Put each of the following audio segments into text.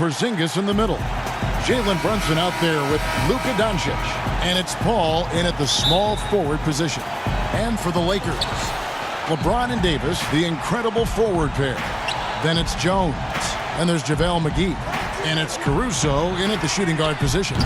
Porzingis in the middle. Jalen Brunson out there with Luka Doncic. And it's Paul in at the small forward position. And for the Lakers, LeBron and Davis, the incredible forward pair. Then it's Jones. And there's JaVale McGee. And it's Caruso in at the shooting guard position.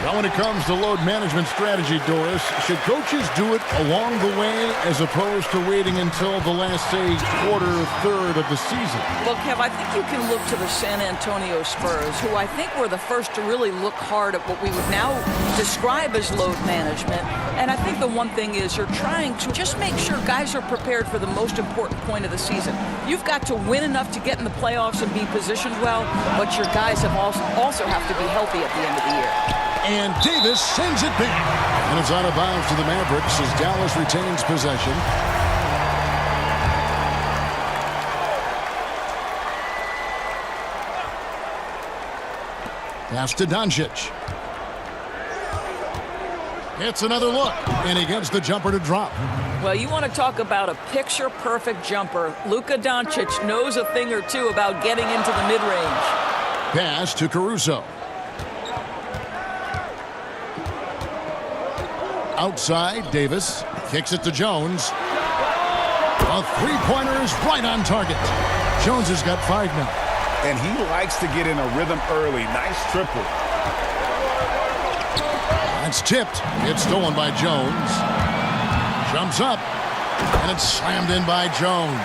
Now when it comes to load management strategy, Doris, should coaches do it along the way as opposed to waiting until the last, say, quarter or third of the season? Well, Kev, I think you can look to the San Antonio Spurs, who I think were the first to really look hard at what we would now describe as load management. And I think the one thing is you're trying to just make sure guys are prepared for the most important point of the season. You've got to win enough to get in the playoffs and be positioned well, but your guys have also have to be healthy at the end of the year. And Davis sends it back. And it's out of bounds to the Mavericks as Dallas retains possession. Pass to Doncic. It's another look. And he gets the jumper to drop. Well, you want to talk about a picture-perfect jumper. Luka Doncic knows a thing or two about getting into the mid-range. Pass to Caruso. Outside, Davis kicks it to Jones. A three-pointer is right on target. Jones has got 5 now. And he likes to get in a rhythm early. Nice triple. That's tipped. It's stolen by Jones. Jumps up. And it's slammed in by Jones.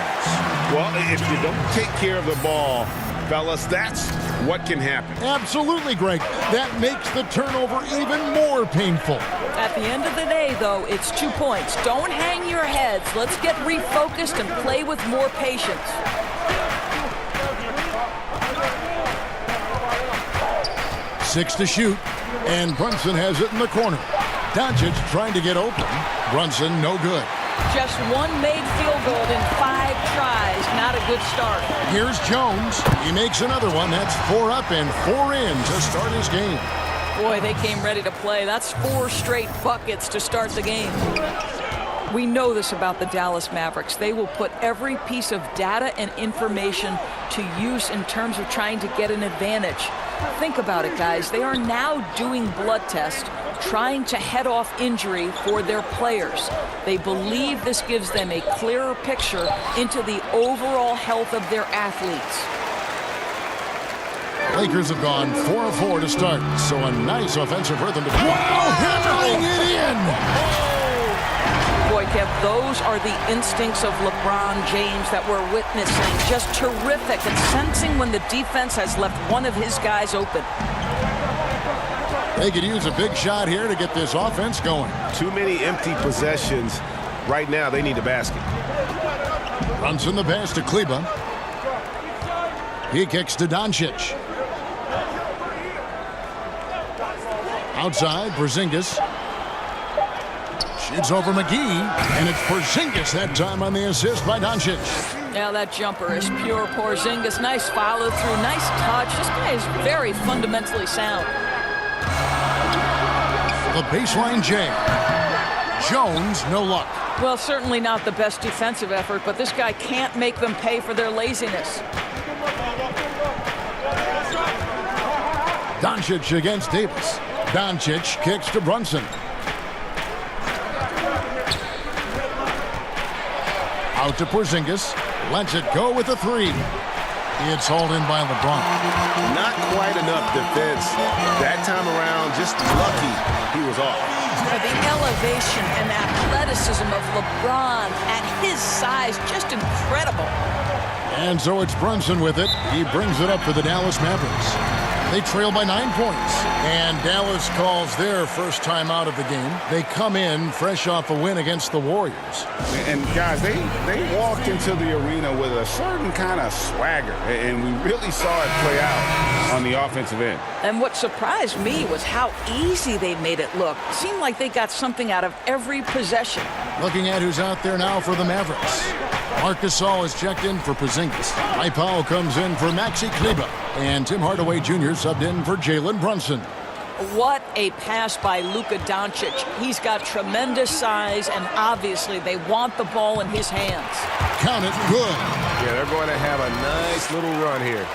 Well, if you don't take care of the ball, fellas, that's what can happen. Absolutely, Greg. That makes the turnover even more painful. At the end of the day, though, it's 2 points. Don't hang your heads. Let's get refocused and play with more patience. Six to shoot, and Brunson has it in the corner. Doncic trying to get open. Brunson, no good. Just one made field goal in 5 tries. Not a good start. Here's Jones. He makes another one. That's 4 up and 4 in to start his game. Boy, they came ready to play. That's 4 straight buckets to start the game. We know this about the Dallas Mavericks. They will put every piece of data and information to use in terms of trying to get an advantage. Think about it, guys. They are now doing blood tests, trying to head off injury for their players. They believe this gives them a clearer picture into the overall health of their athletes. Lakers have gone 4 of 4 to start, so a nice offensive rhythm to hammering it in. Boy, Kev, those are the instincts of LeBron James that we're witnessing. Just terrific and sensing when the defense has left one of his guys open. They could use a big shot here to get this offense going. Too many empty possessions. Right now, they need a basket. Brunson the pass to Kleber. He kicks to Doncic. Outside, Porzingis. Shoots over McGee, and it's Porzingis that time on the assist by Doncic. Yeah, that jumper is pure Porzingis. Nice follow through, nice touch. This guy is very fundamentally sound. The baseline jam. Jones, no luck. Well, certainly not the best defensive effort, but this guy can't make them pay for their laziness. Doncic against Davis. Doncic kicks to Brunson. Out to Porzingis. Lets it go with a 3. It's hauled in by LeBron. Not quite enough defense. That time around, just lucky he was off. The elevation and athleticism of LeBron at his size, just incredible. And so it's Brunson with it. He brings it up for the Dallas Mavericks. They trail by 9 points. And Dallas calls their first time out of the game. They come in fresh off a win against the Warriors. And guys, they walked into the arena with a certain kind of swagger. And we really saw it play out on the offensive end. And what surprised me was how easy they made it look. It seemed like they got something out of every possession. Looking at who's out there now for the Mavericks. Marc Gasol is checked in for Porzingis. Mike Powell comes in for Maxi Kleber. And Tim Hardaway Jr. subbed in for Jalen Brunson. What a pass by Luka Doncic. He's got tremendous size, and obviously they want the ball in his hands. Count it, good. Yeah, they're going to have a nice little run here.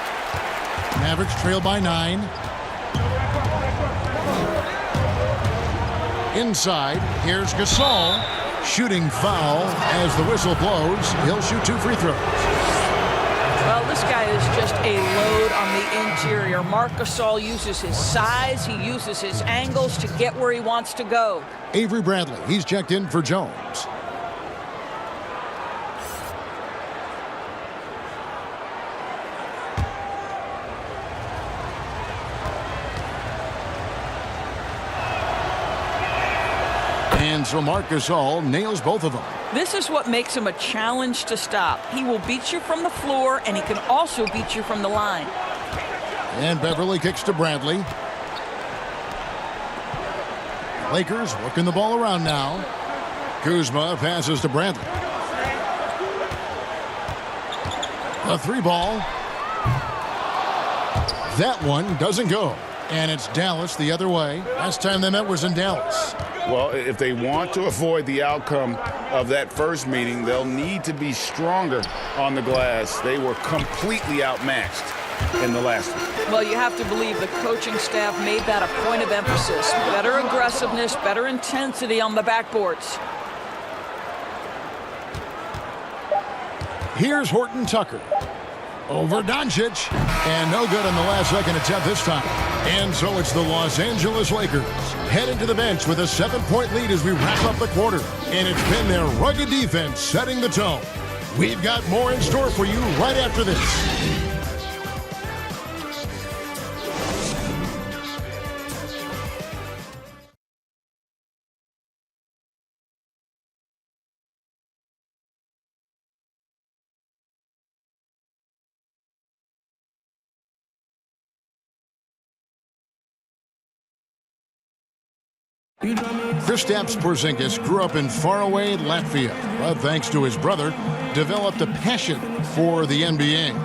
Mavericks trail by 9. Inside, here's Gasol. Shooting foul as the whistle blows. He'll shoot 2 free throws. Well, this guy is just a load on the interior. Marc Gasol uses his size. He uses his angles to get where he wants to go. Avery Bradley, he's checked in for Jones. And so Marc Gasol nails both of them. This is what makes him a challenge to stop. He will beat you from the floor, and he can also beat you from the line. And Beverly kicks to Bradley. Lakers working the ball around now. Kuzma passes to Bradley. A 3-ball. That one doesn't go. And it's Dallas the other way. Last time they met was in Dallas. Well, if they want to avoid the outcome of that first meeting, they'll need to be stronger on the glass. They were completely outmatched in the last one. Well, you have to believe the coaching staff made that a point of emphasis. Better aggressiveness, better intensity on the backboards. Here's Horton Tucker. Over Doncic. And no good on the last second attempt this time. And so it's the Los Angeles Lakers headed to the bench with a 7-point lead as we wrap up the quarter. And it's been their rugged defense setting the tone. We've got more in store for you right after this. Kristaps Porzingis grew up in faraway Latvia, but thanks to his brother, developed a passion for the NBA.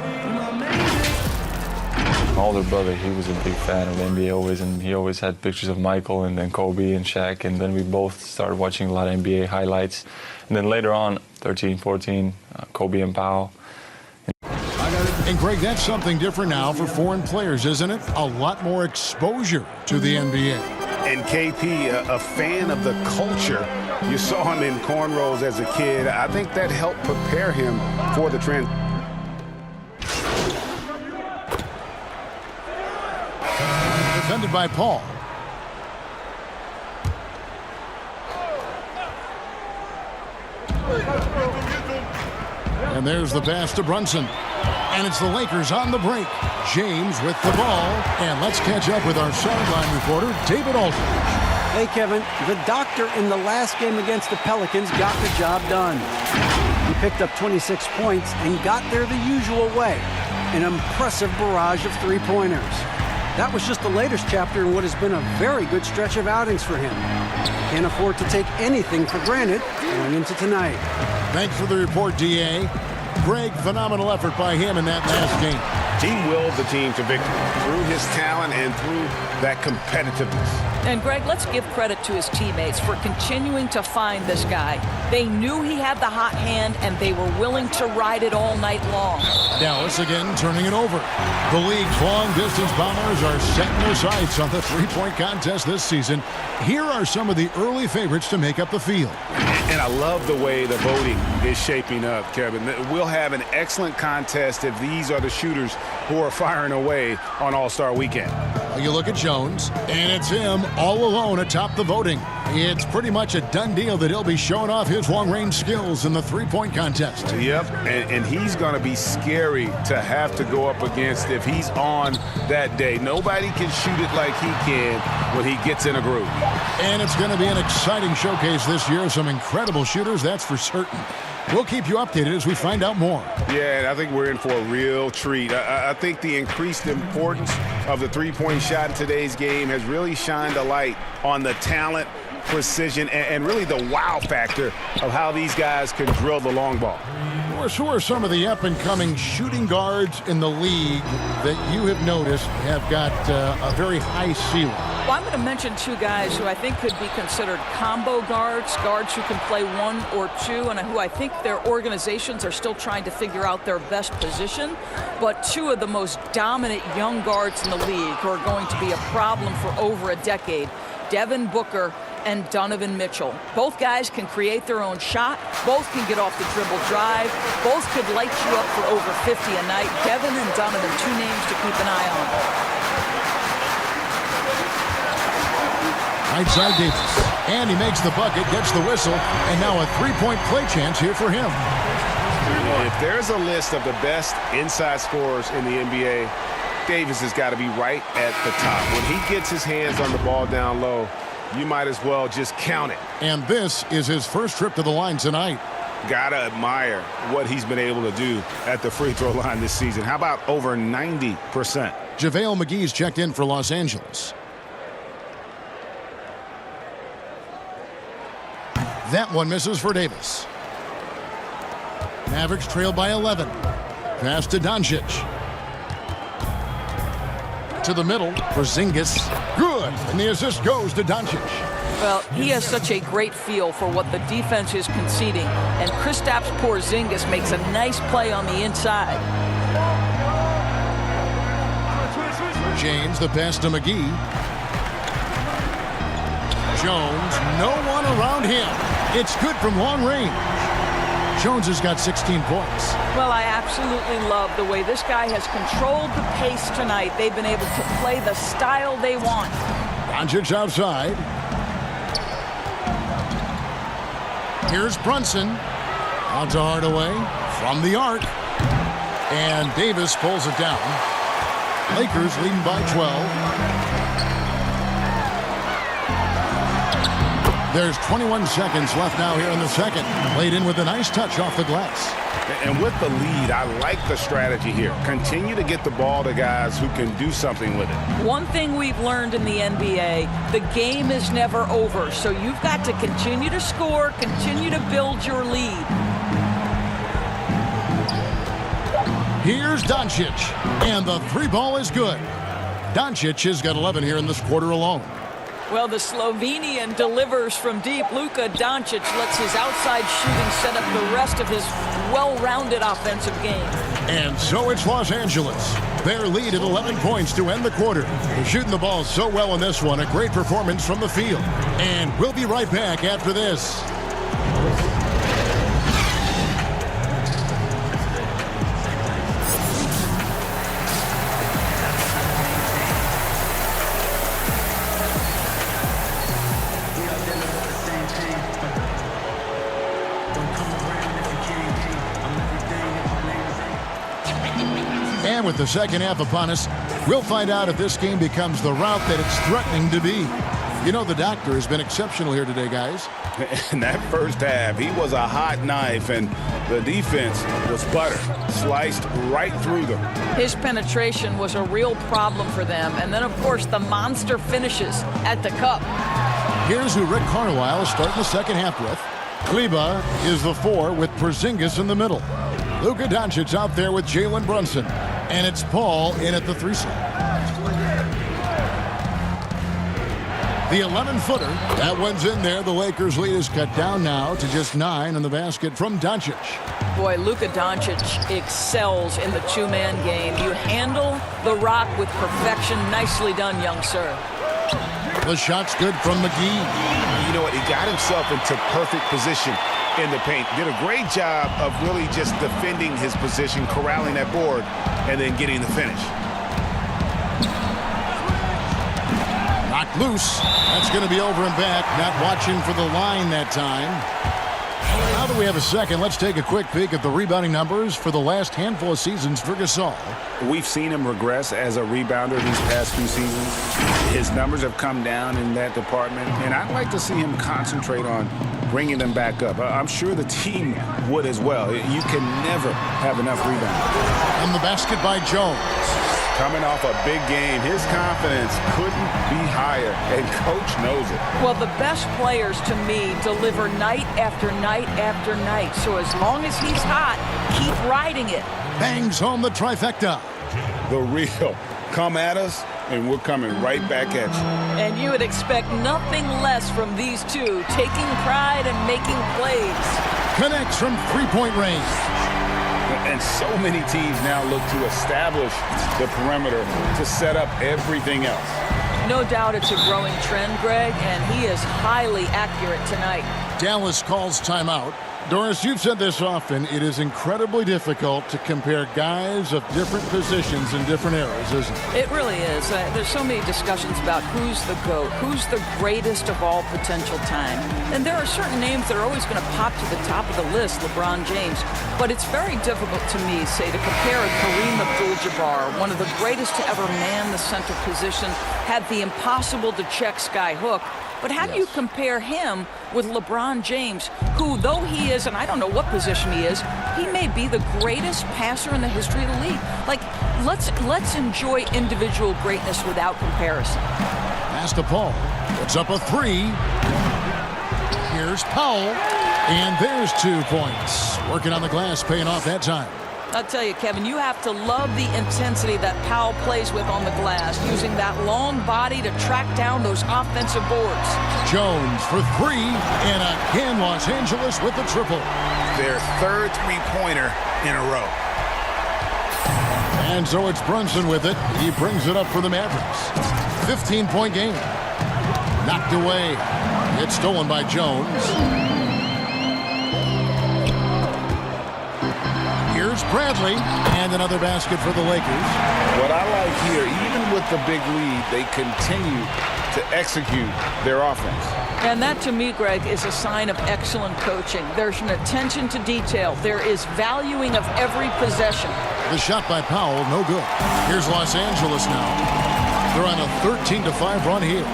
My older brother, he was a big fan of the NBA always, and he always had pictures of Michael and then Kobe and Shaq, and then we both started watching a lot of NBA highlights. And then later on, 13, 14, Kobe and Powell. And Greg, that's something different now for foreign players, isn't it? A lot more exposure to the NBA. And KP, a fan of the culture. You saw him in cornrows as a kid. I think that helped prepare him for the trend. Defended by Paul. And there's the pass to Brunson. And it's the Lakers on the break. James with the ball. And let's catch up with our sideline reporter, David Aldridge. Hey, Kevin. The doctor in the last game against the Pelicans got the job done. He picked up 26 points and got there the usual way. An impressive barrage of three-pointers. That was just the latest chapter in what has been a very good stretch of outings for him. Can't afford to take anything for granted going into tonight. Thanks for the report, D.A. Greg, phenomenal effort by him in that last game. He willed the team to victory through his talent and through that competitiveness. And Greg, let's give credit to his teammates for continuing to find this guy. They knew he had the hot hand, and they were willing to ride it all night long. Dallas again turning it over. The league's long-distance bombers are setting their sights on the three-point contest this season. Here are some of the early favorites to make up the field. And I love the way the voting is shaping up, Kevin. We'll have an excellent contest if these are the shooters who are firing away on All-Star Weekend. Well, you look at Jones, and it's him all alone atop the voting. It's pretty much a done deal that he'll be showing off his long-range skills in the three-point contest. Yep, and he's going to be scary to have to go up against if he's on that day. Nobody can shoot it like he can when he gets in a groove. And it's going to be an exciting showcase this year. Some incredible shooters, that's for certain. We'll keep you updated as we find out more. Yeah, and I think we're in for a real treat. I think the increased importance of the three-point shot in today's game has really shined a light on the talent, precision, and really the wow factor of how these guys can drill the long ball. Morris, who are some of the up-and-coming shooting guards in the league that you have noticed have got a very high ceiling? Well, I'm going to mention two guys who I think could be considered combo guards who can play one or two, and who I think their organizations are still trying to figure out their best position. But two of the most dominant young guards in the league who are going to be a problem for over a decade, Devin Booker and Donovan Mitchell. Both guys can create their own shot. Both can get off the dribble drive. Both could light you up for over 50 a night. Devin and Donovan, two names to keep an eye on. Right side Davis. And he makes the bucket, gets the whistle, and now a three-point play chance here for him. If there's a list of the best inside scorers in the NBA, Davis has got to be right at the top. When he gets his hands on the ball down low, you might as well just count it. And this is his first trip to the line tonight. Gotta admire what he's been able to do at the free throw line this season. How about over 90%? JaVale McGee's checked in for Los Angeles. That one misses for Davis. Mavericks trail by 11. Pass to Doncic. To the middle for Porzingis. Good. And the assist goes to Doncic. Well, he has such a great feel for what the defense is conceding. And Kristaps Porzingis makes a nice play on the inside. James, the pass to McGee. Jones, no one around him. It's good from long range. Jones has got 16 points. Well, I absolutely love the way this guy has controlled the pace tonight. They've been able to play the style they want. Doncic outside. Here's Brunson. On to Hardaway from the arc. And Davis pulls it down. Lakers leading by 12. There's 21 seconds left now here in the second. Played in with a nice touch off the glass. And with the lead, I like the strategy here. Continue to get the ball to guys who can do something with it. One thing we've learned in the NBA, the game is never over. So you've got to continue to score, continue to build your lead. Here's Doncic. And the three ball is good. Doncic has got 11 here in this quarter alone. Well, the Slovenian delivers from deep. Luka Doncic lets his outside shooting set up the rest of his well-rounded offensive game. And so it's Los Angeles. Their lead at 11 points to end the quarter. They're shooting the ball so well in this one. A great performance from the field. And we'll be right back after this. And with the second half upon us, we'll find out if this game becomes the route that it's threatening to be. You know, the doctor has been exceptional here today, guys. In that first half, he was a hot knife, and the defense was butter, sliced right through them. His penetration was a real problem for them. And then, of course, the monster finishes at the cup. Here's who Rick Carlisle is starting the second half with. Kleba is the 4 with Porzingis in the middle. Luka Doncic out there with Jalen Brunson. And it's Paul in at the 3 slot. The 11-footer. That one's in there. The Lakers' lead is cut down now to just 9 in the basket from Doncic. Boy, Luka Doncic excels in the two-man game. You handle the rock with perfection. Nicely done, young sir. The shot's good from McGee. You know what? He got himself into perfect position in the paint. Did a great job of really just defending his position, corralling that board, and then getting the finish. Knocked loose. That's going to be over and back. Not watching for the line that time. Now that we have a second, let's take a quick peek at the rebounding numbers for the last handful of seasons for Gasol. We've seen him regress as a rebounder these past few seasons. His numbers have come down in that department, and I'd like to see him concentrate on bringing them back up. I'm sure the team would as well. You can never have enough rebounds. And the basket by Jones. Coming off a big game, his confidence couldn't be higher, and Coach knows it. Well, the best players, to me, deliver night after night after night. So as long as he's hot, keep riding it. Bangs home the trifecta. The real. Come at us, and we're coming right back at you. And you would expect nothing less from these two, taking pride and making plays. Connects from three-point range. And so many teams now look to establish the perimeter to set up everything else. No doubt it's a growing trend, Greg, and he is highly accurate tonight. Dallas calls timeout. Doris, you've said this often. It is incredibly difficult to compare guys of different positions in different eras, isn't it? It really is. There's so many discussions about who's the GOAT, who's the greatest of all potential time. And there are certain names that are always going to pop to the top of the list, LeBron James. But it's very difficult to me, say, to compare Kareem Abdul-Jabbar, one of the greatest to ever man the center position, had the impossible to check sky hook. But how do you compare him with LeBron James, who, though he is, and I don't know what position he is, he may be the greatest passer in the history of the league. Like, let's enjoy individual greatness without comparison. Pass to Paul. Puts up a three. Here's Powell. And there's 2 points. Working on the glass, paying off that time. I'll tell you, Kevin, you have to love the intensity that Powell plays with on the glass, using that long body to track down those offensive boards. Jones for three, and again Los Angeles with the triple. Their third three-pointer in a row. And so it's Brunson with it. He brings it up for the Mavericks. 15-point game. Knocked away. It's stolen by Jones. Here's Bradley, and another basket for the Lakers. What I like here, even with the big lead, they continue to execute their offense. And that, to me, Greg, is a sign of excellent coaching. There's an attention to detail. There is valuing of every possession. The shot by Powell, no good. Here's Los Angeles now. They're on a 13-5 run here.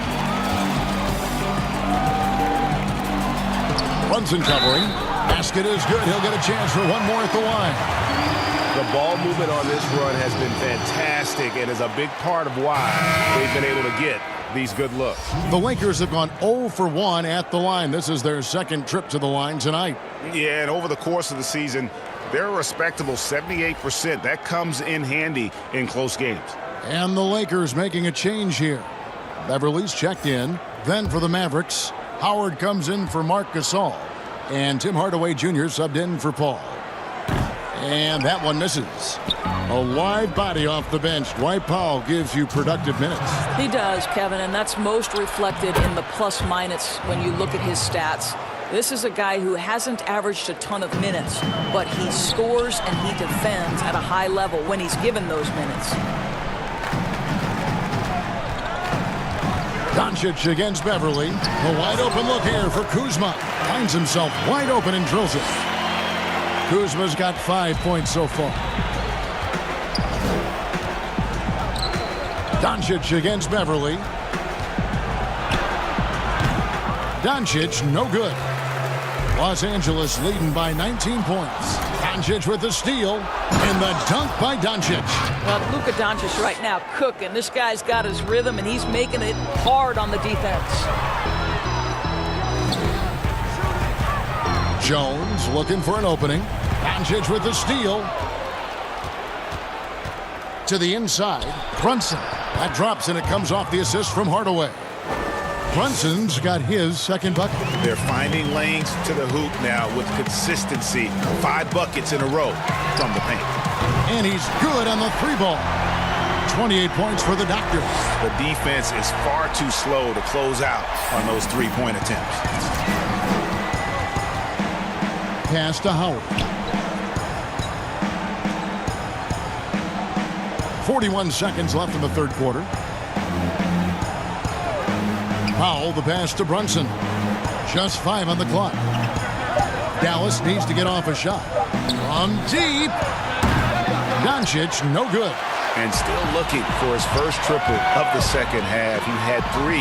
Brunson covering. Basket is good. He'll get a chance for one more at the line. The ball movement on this run has been fantastic and is a big part of why they've been able to get these good looks. The Lakers have gone 0 for 1 at the line. This is their second trip to the line tonight. Yeah, and over the course of the season, they're a respectable 78%. That comes in handy in close games. And the Lakers making a change here. Beverly's checked in. Then for the Mavericks, Howard comes in for Marc Gasol. And Tim Hardaway Jr. subbed in for Paul. And that one misses. A live body off the bench. Dwight Powell gives you productive minutes. He does, Kevin, and that's most reflected in the plus-minus when you look at his stats. This is a guy who hasn't averaged a ton of minutes, but he scores and he defends at a high level when he's given those minutes. Doncic against Beverly. A wide open look here for Kuzma. Finds himself wide open and drills it. Kuzma's got 5 points so far. Doncic against Beverly. Doncic, no good. Los Angeles leading by 19 points. Doncic with the steal. And the dunk by Doncic. Well, Luka Doncic right now cooking. This guy's got his rhythm, and he's making it hard on the defense. Jones looking for an opening. Doncic with the steal. To the inside. Brunson. That drops, and it comes off the assist from Hardaway. Brunson's got his second bucket. They're finding lanes to the hoop now with consistency. 5 buckets in a row from the paint. And he's good on the three ball. 28 points for the Doctors. The defense is far too slow to close out on those three-point attempts. Pass to Howard. 41 seconds left in the third quarter. Powell, the pass to Brunson. Just 5 on the clock. Dallas needs to get off a shot. From deep. Doncic, no good. And still looking for his first triple of the second half. He had 3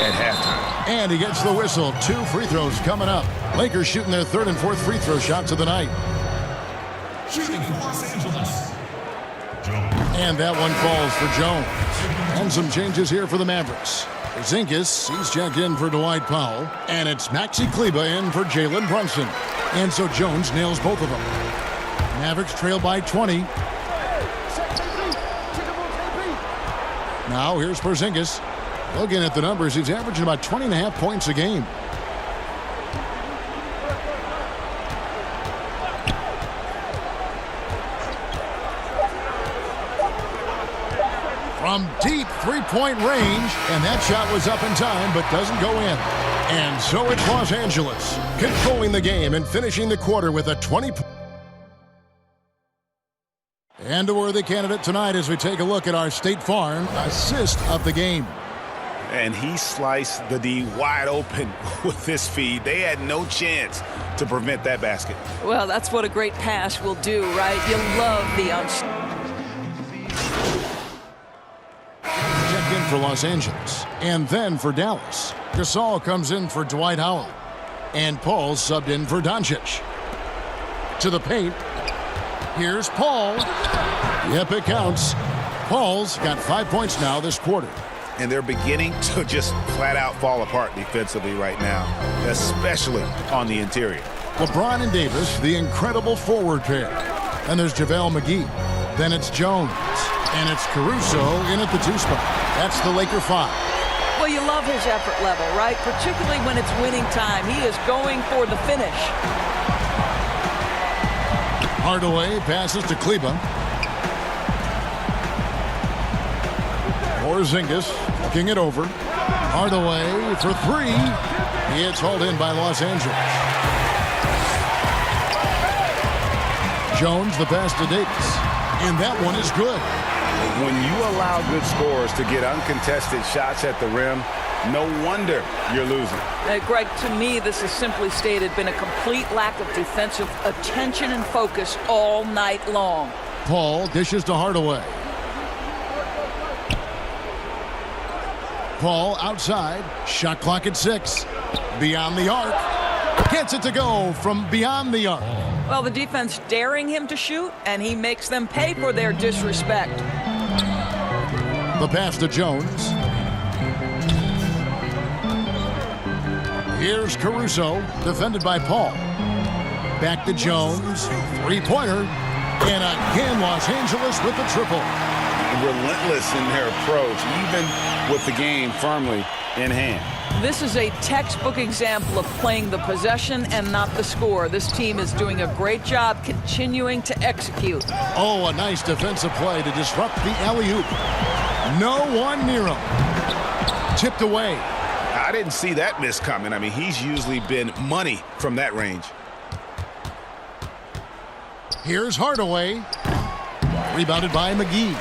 at halftime. And he gets the whistle. 2 free throws coming up. Lakers shooting their third and fourth free throw shots of the night. Shooting for Los Angeles. And that one falls for Jones. And some changes here for the Mavericks. Porzingis, he's checked in for Dwight Powell. And it's Maxi Kleber in for Jalen Brunson. And so Jones nails both of them. Mavericks trail by 20. Now here's Porzingis. Looking at the numbers, he's averaging about 20.5 points a game. From deep three-point range, and that shot was up in time but doesn't go in. And so it's Los Angeles controlling the game and finishing the quarter with a 20. And a worthy candidate tonight as we take a look at our State Farm assist of the game. And he sliced the D wide open with this feed. They had no chance to prevent that basket. Well, that's what a great pass will do, right? You love the Checked in for Los Angeles. And then for Dallas. Gasol comes in for Dwight Howard. And Paul subbed in for Doncic. To the paint. Here's Paul. Yep, it counts. Paul's got 5 points now this quarter. And they're beginning to just flat out fall apart defensively right now, especially on the interior. LeBron and Davis, the incredible forward pair. And there's JaVale McGee. Then it's Jones. And it's Caruso in at the 2 spot. That's the Laker 5. Well, you love his effort level, right? Particularly when it's winning time. He is going for the finish. Hardaway passes to Kleber. Porzingis looking it over. Hardaway for 3. It's hauled in by Los Angeles. Jones the pass to Davis. And that one is good. When you allow good scorers to get uncontested shots at the rim, no wonder you're losing. Greg, to me, this has simply stated been a complete lack of defensive attention and focus all night long. Paul dishes to Hardaway. Paul outside. Shot clock at 6. Beyond the arc. Gets it to go from beyond the arc. Well, the defense daring him to shoot, and he makes them pay for their disrespect. The pass to Jones. Here's Caruso, defended by Paul. Back to Jones. Three-pointer. And again, Los Angeles with the triple. Relentless in their approach, even with the game firmly in hand. This is a textbook example of playing the possession and not the score. This team is doing a great job continuing to execute. Oh, a nice defensive play to disrupt the alley-oop. No one near him. Tipped away. I didn't see that miss coming. I mean, he's usually been money from that range. Here's Hardaway. Rebounded by McGee.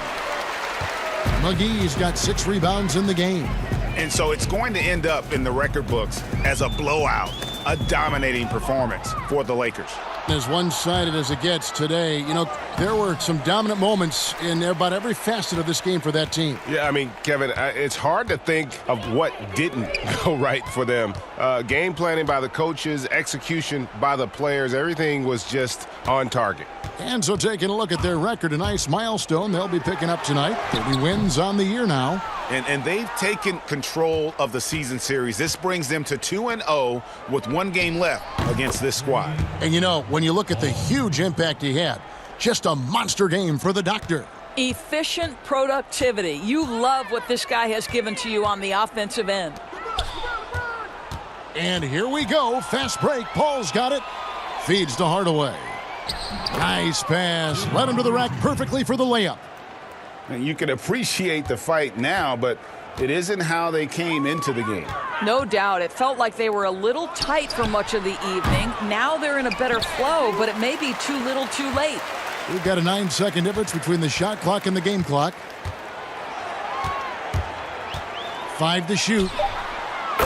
McGee's got 6 rebounds in the game. And so it's going to end up in the record books as a blowout, a dominating performance for the Lakers. As one-sided as it gets today, you know, there were some dominant moments in about every facet of this game for that team. Yeah, I mean, Kevin, it's hard to think of what didn't go right for them. Game planning by the coaches, execution by the players, everything was just on target. And so taking a look at their record, a nice milestone they'll be picking up tonight. 30 wins on the year now. And they've taken control of the season series. This brings them to 2-0 with 1 game left against this squad. And you know, when you look at the huge impact he had, just a monster game for the doctor. Efficient productivity. You love what this guy has given to you on the offensive end. And here we go. Fast break. Paul's got it. Feeds to Hardaway. Nice pass. Led him to the rack perfectly for the layup. And you can appreciate the fight now, but it isn't how they came into the game. No doubt. It felt like they were a little tight for much of the evening. Now they're in a better flow, but it may be too little too late. We've got a 9-second difference between the shot clock and the game clock. 5 to shoot.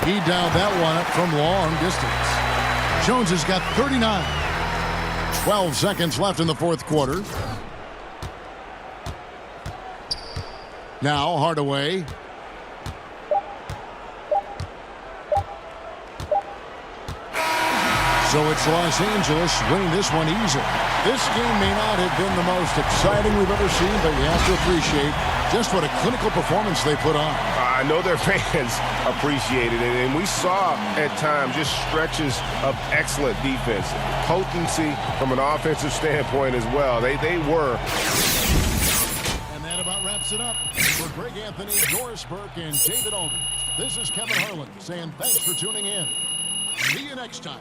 He dialed that one up from long distance. Jones has got 39. 12 seconds left in the fourth quarter. Now Hardaway. So it's Los Angeles winning this one easily. This game may not have been the most exciting we've ever seen, but you have to appreciate just what a clinical performance they put on. I know their fans appreciated it, and we saw at times just stretches of excellent defense. Potency from an offensive standpoint as well. They were. And that about wraps it up. For Greg Anthony, Doris Burke, and David Aldridge, this is Kevin Harlan saying thanks for tuning in. See you next time.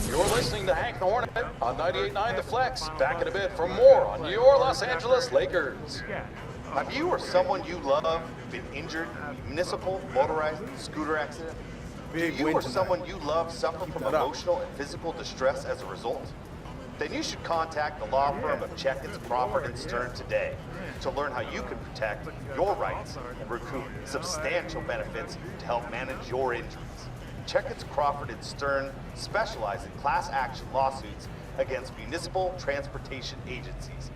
You're listening to Hank the Hornet on 98.9 The Flex. Back in a bit for more on your Los Angeles Lakers. Have you or someone you love been injured in a municipal motorized scooter accident? Do you or someone you love suffer from emotional and physical distress as a result? Then you should contact the law firm of Checkins, Crawford, and Stern today to learn how you can protect your rights and recoup substantial benefits to help manage your injuries. Checkins, Crawford, and Stern specialize in class action lawsuits against municipal transportation agencies